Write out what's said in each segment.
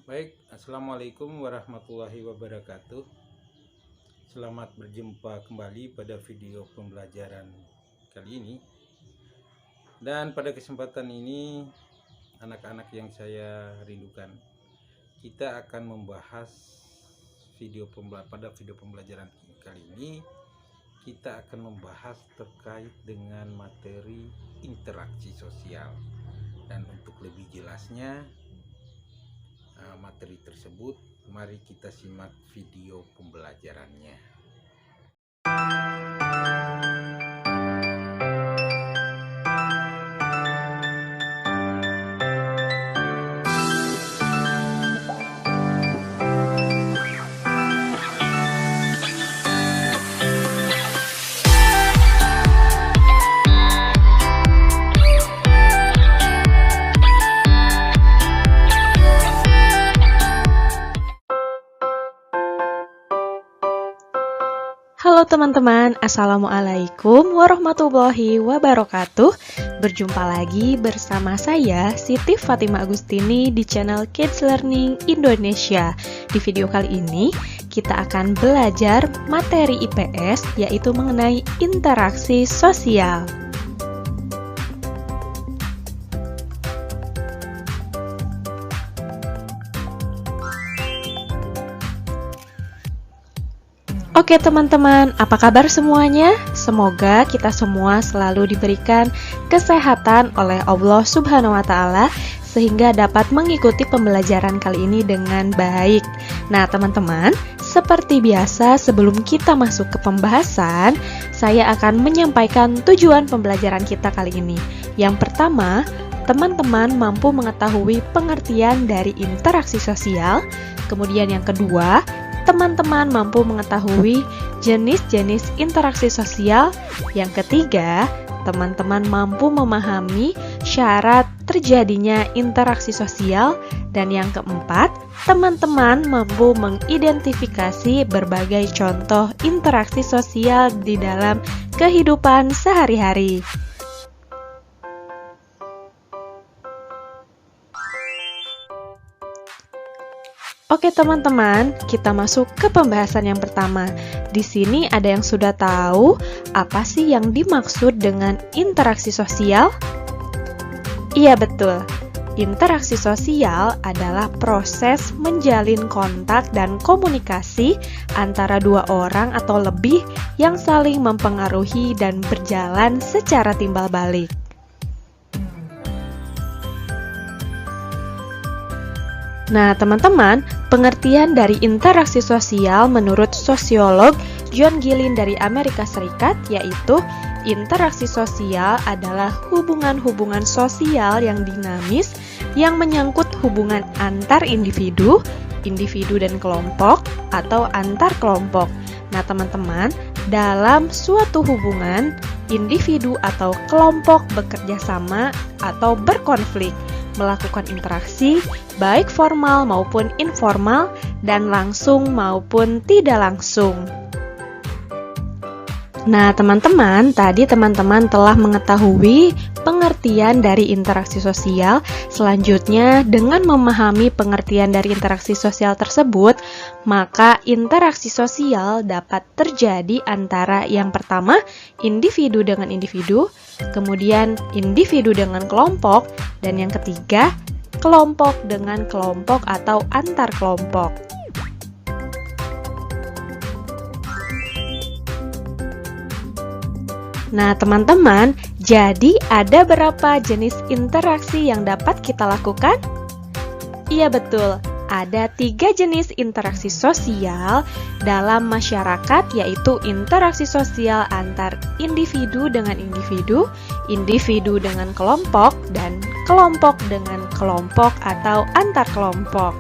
Baik, Assalamualaikum warahmatullahi wabarakatuh. Selamat berjumpa kembali pada video pembelajaran kali ini. Dan pada kesempatan ini, anak-anak yang saya rindukan, kita akan membahas pada video pembelajaran kali ini. Kita akan membahas terkait dengan materi interaksi sosial. Dan untuk lebih jelasnya, materi tersebut, mari kita simak video pembelajarannya. Halo teman-teman, Assalamualaikum warahmatullahi wabarakatuh. Berjumpa lagi bersama saya, Siti Fatima Agustini di channel Kids Learning Indonesia. Di video kali ini, kita akan belajar materi IPS, yaitu mengenai interaksi sosial. Oke teman-teman, apa kabar semuanya? Semoga kita semua selalu diberikan kesehatan oleh Allah Subhanahu wa Ta'ala sehingga dapat mengikuti pembelajaran kali ini dengan baik. Nah teman-teman, seperti biasa sebelum kita masuk ke pembahasan, saya akan menyampaikan tujuan pembelajaran kita kali ini. Yang pertama, teman-teman mampu mengetahui pengertian dari interaksi sosial. Kemudian yang kedua, teman-teman mampu mengetahui jenis-jenis interaksi sosial. Yang ketiga, teman-teman mampu memahami syarat terjadinya interaksi sosial. Dan yang keempat, teman-teman mampu mengidentifikasi berbagai contoh interaksi sosial di dalam kehidupan sehari-hari. Oke teman-teman, kita masuk ke pembahasan yang pertama. Di sini ada yang sudah tahu apa sih yang dimaksud dengan interaksi sosial? Iya betul, interaksi sosial adalah proses menjalin kontak dan komunikasi antara dua orang atau lebih yang saling mempengaruhi dan berjalan secara timbal balik. Nah, teman-teman, pengertian dari interaksi sosial menurut sosiolog John Gillin dari Amerika Serikat yaitu interaksi sosial adalah hubungan-hubungan sosial yang dinamis yang menyangkut hubungan antar individu, individu dan kelompok, atau antar kelompok. Nah, teman-teman, dalam suatu hubungan, individu atau kelompok bekerja sama atau berkonflik, melakukan interaksi baik formal maupun informal dan langsung maupun tidak langsung. Nah, teman-teman, tadi teman-teman telah mengetahui pengertian dari interaksi sosial. Selanjutnya, dengan memahami pengertian dari interaksi sosial tersebut, maka interaksi sosial dapat terjadi antara yang pertama, individu dengan individu, kemudian individu dengan kelompok, dan yang ketiga, kelompok dengan kelompok atau antar kelompok. Nah, teman-teman, jadi ada berapa jenis interaksi yang dapat kita lakukan? Iya betul, ada 3 jenis interaksi sosial dalam masyarakat, yaitu interaksi sosial antar individu dengan individu, individu dengan kelompok, dan kelompok dengan kelompok atau antar kelompok.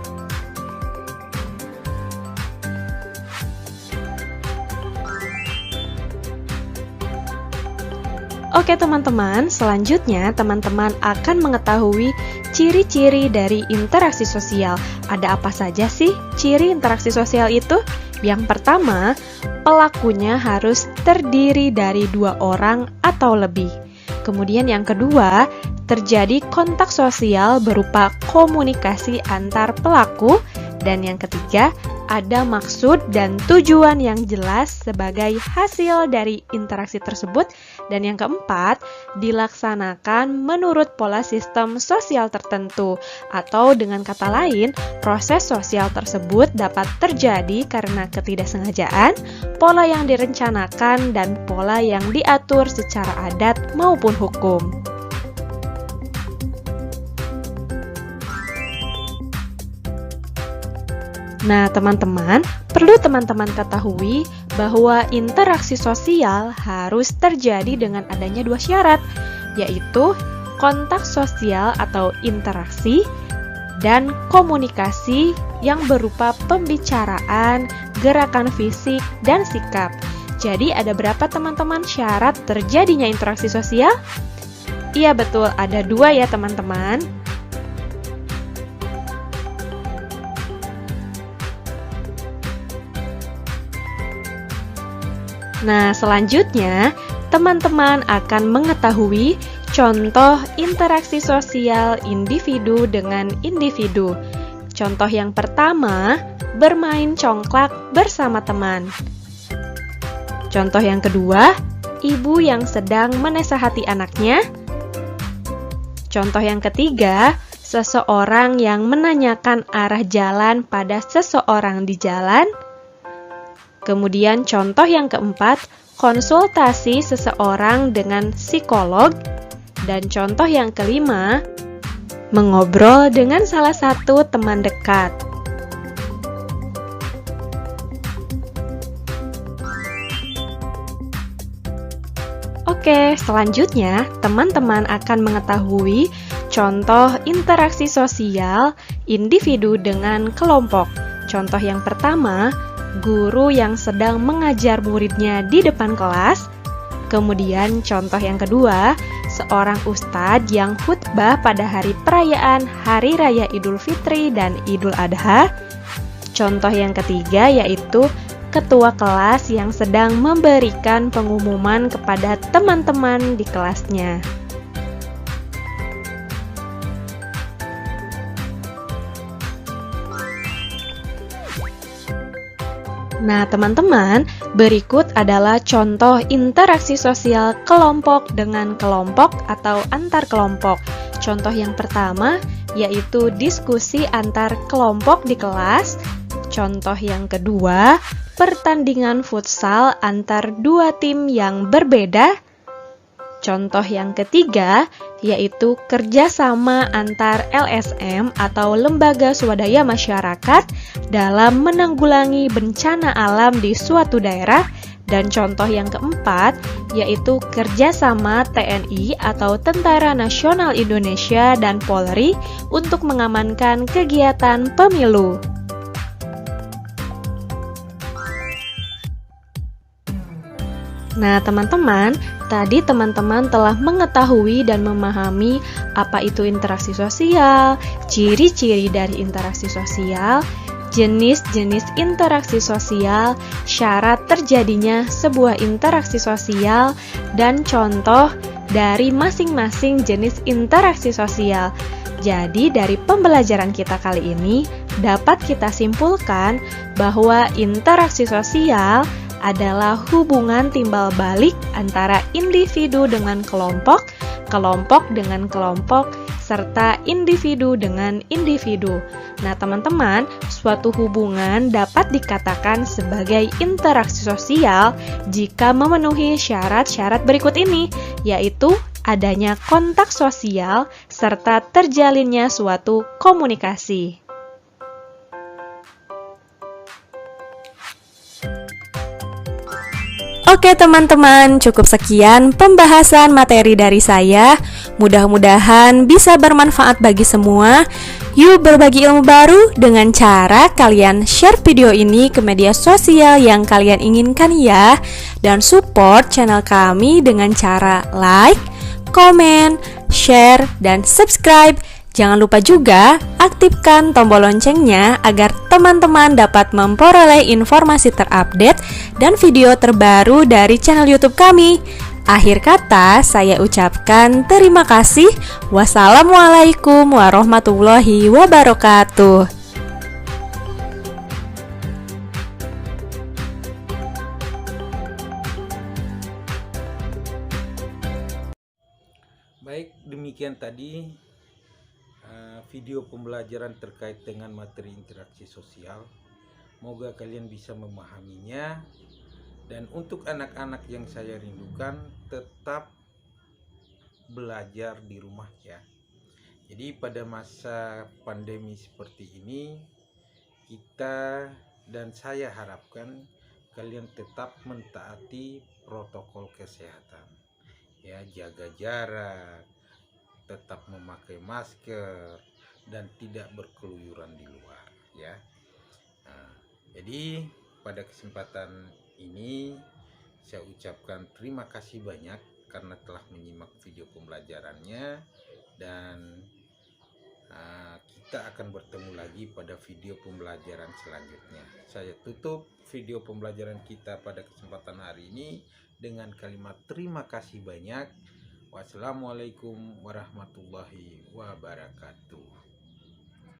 Oke teman-teman, selanjutnya teman-teman akan mengetahui ciri-ciri dari interaksi sosial. Ada apa saja sih ciri interaksi sosial itu? Yang pertama, pelakunya harus terdiri dari 2 orang atau lebih. Kemudian yang kedua, terjadi kontak sosial berupa komunikasi antar pelaku. Dan yang ketiga, ada maksud dan tujuan yang jelas sebagai hasil dari interaksi tersebut. Dan yang keempat, dilaksanakan menurut pola sistem sosial tertentu. Atau dengan kata lain, proses sosial tersebut dapat terjadi karena ketidaksengajaan, pola yang direncanakan, dan pola yang diatur secara adat maupun hukum. Nah, teman-teman, perlu teman-teman ketahui bahwa interaksi sosial harus terjadi dengan adanya dua syarat, yaitu kontak sosial atau interaksi dan komunikasi yang berupa pembicaraan, gerakan fisik, dan sikap. Jadi, ada berapa teman-teman syarat terjadinya interaksi sosial? Iya, betul, ada dua ya teman-teman. Nah, selanjutnya, teman-teman akan mengetahui contoh interaksi sosial individu dengan individu. Contoh yang pertama, bermain congklak bersama teman. Contoh yang kedua, ibu yang sedang menasihati anaknya. Contoh yang ketiga, seseorang yang menanyakan arah jalan pada seseorang di jalan. Kemudian contoh yang keempat, konsultasi seseorang dengan psikolog. Dan contoh yang kelima, mengobrol dengan salah satu teman dekat. Oke, selanjutnya teman-teman akan mengetahui contoh interaksi sosial individu dengan kelompok. Contoh yang pertama, guru yang sedang mengajar muridnya di depan kelas. Kemudian contoh yang kedua, seorang ustadz yang khutbah pada hari perayaan Hari Raya Idul Fitri dan Idul Adha. Contoh yang ketiga yaitu ketua kelas yang sedang memberikan pengumuman kepada teman-teman di kelasnya. Nah, teman-teman, berikut adalah contoh interaksi sosial kelompok dengan kelompok atau antar kelompok. Contoh yang pertama yaitu diskusi antar kelompok di kelas. Contoh yang kedua, pertandingan futsal antar dua tim yang berbeda. Contoh yang ketiga yaitu kerjasama antar LSM atau lembaga swadaya masyarakat dalam menanggulangi bencana alam di suatu daerah. Dan contoh yang keempat yaitu kerjasama TNI atau Tentara Nasional Indonesia dan Polri untuk mengamankan kegiatan pemilu. Nah, teman-teman, tadi teman-teman telah mengetahui dan memahami apa itu interaksi sosial, ciri-ciri dari interaksi sosial, jenis-jenis interaksi sosial, syarat terjadinya sebuah interaksi sosial, dan contoh dari masing-masing jenis interaksi sosial. Jadi, dari pembelajaran kita kali ini, dapat kita simpulkan bahwa interaksi sosial adalah hubungan timbal balik antara individu dengan kelompok, kelompok dengan kelompok, serta individu dengan individu. Nah, teman-teman, suatu hubungan dapat dikatakan sebagai interaksi sosial jika memenuhi syarat-syarat berikut ini, yaitu adanya kontak sosial serta terjalinnya suatu komunikasi. Oke teman-teman, cukup sekian pembahasan materi dari saya. Mudah-mudahan bisa bermanfaat bagi semua. Yuk berbagi ilmu baru dengan cara kalian share video ini ke media sosial yang kalian inginkan ya. Dan support channel kami dengan cara like, komen, share, dan subscribe. Jangan lupa juga aktifkan tombol loncengnya agar teman-teman dapat memperoleh informasi terupdate dan video terbaru dari channel YouTube kami. Akhir kata, saya ucapkan terima kasih. Wassalamualaikum warahmatullahi wabarakatuh. Baik, demikian tadi video pembelajaran terkait dengan materi interaksi sosial. Semoga kalian bisa memahaminya. Dan untuk anak-anak yang saya rindukan, tetap belajar di rumah ya. Jadi pada masa pandemi seperti ini, kita dan saya harapkan kalian tetap mentaati protokol kesehatan. Ya, jaga jarak, tetap memakai masker, dan tidak berkeluyuran di luar ya. Nah, jadi pada kesempatan ini saya ucapkan terima kasih banyak karena telah menyimak video pembelajarannya, dan kita akan bertemu lagi pada video pembelajaran selanjutnya. Saya tutup video pembelajaran kita pada kesempatan hari ini dengan kalimat terima kasih banyak. Wassalamualaikum warahmatullahi wabarakatuh.